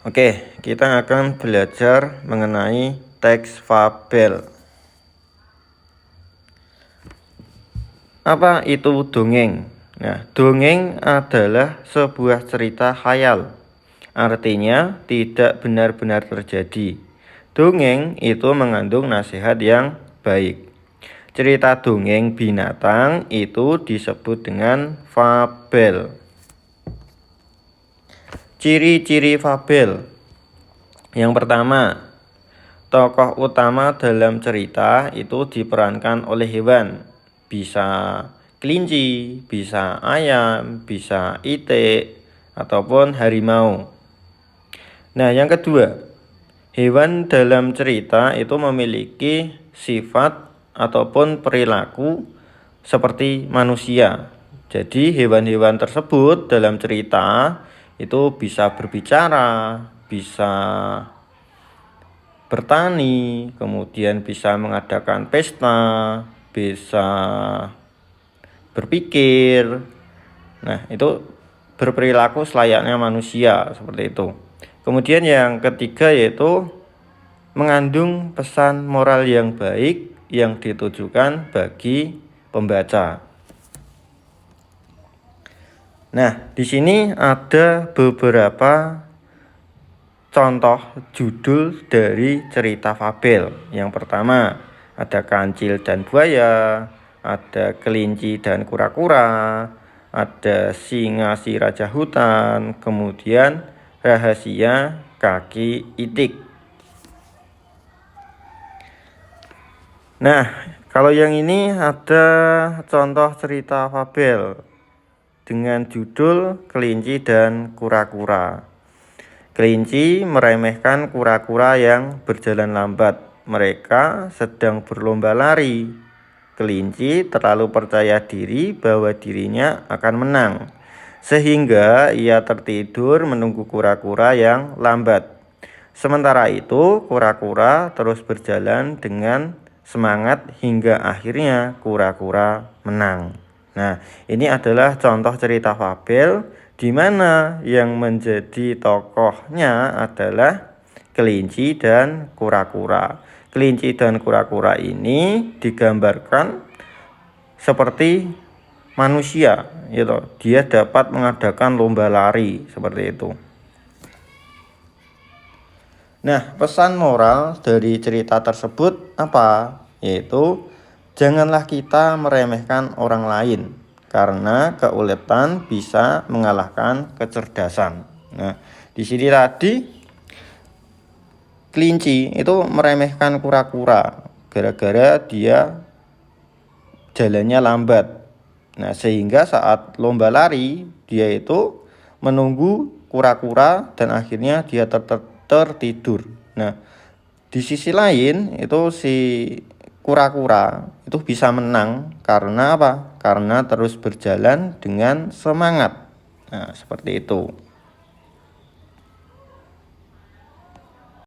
Oke, kita akan belajar mengenai teks fabel. Apa itu dongeng? Nah, dongeng adalah sebuah cerita khayal. Artinya tidak benar-benar terjadi. Dongeng itu mengandung nasihat yang baik. Cerita dongeng binatang itu disebut dengan fabel. Ciri-ciri fabel. Yang pertama, tokoh utama dalam cerita itu diperankan oleh hewan. Bisa kelinci, bisa ayam, bisa itik, ataupun harimau. Nah, yang kedua, hewan dalam cerita itu memiliki sifat ataupun perilaku seperti manusia. Jadi hewan-hewan tersebut dalam cerita itu bisa berbicara, bisa bertani, kemudian bisa mengadakan pesta, bisa berpikir. Nah, itu berperilaku selayaknya manusia seperti itu. Kemudian yang ketiga yaitu mengandung pesan moral yang baik yang ditujukan bagi pembaca. Nah, di sini ada beberapa contoh judul dari cerita fabel. Yang pertama, ada kancil dan buaya, ada kelinci dan kura-kura, ada singa si raja hutan, kemudian rahasia kaki itik. Nah, kalau yang ini ada contoh cerita fabel dengan judul kelinci dan kura-kura. Kelinci meremehkan kura-kura yang berjalan lambat. Mereka sedang berlomba lari. Kelinci terlalu percaya diri bahwa dirinya akan menang, sehingga ia tertidur menunggu kura-kura yang lambat. Sementara itu, kura-kura terus berjalan dengan semangat hingga akhirnya kura-kura menang. Nah, ini adalah contoh cerita fabel di mana yang menjadi tokohnya adalah kelinci dan kura-kura. Kelinci dan kura-kura ini digambarkan seperti manusia, gitu. Dia dapat mengadakan lomba lari seperti itu. Nah, pesan moral dari cerita tersebut apa? Yaitu janganlah kita meremehkan orang lain karena keuletan bisa mengalahkan kecerdasan. Nah, di sini tadi kelinci itu meremehkan kura-kura gara-gara dia jalannya lambat. Nah, sehingga saat lomba lari dia itu menunggu kura-kura dan akhirnya dia tertidur. Nah, di sisi lain itu si kura-kura itu bisa menang karena apa? Karena terus berjalan dengan semangat. Nah, seperti itu.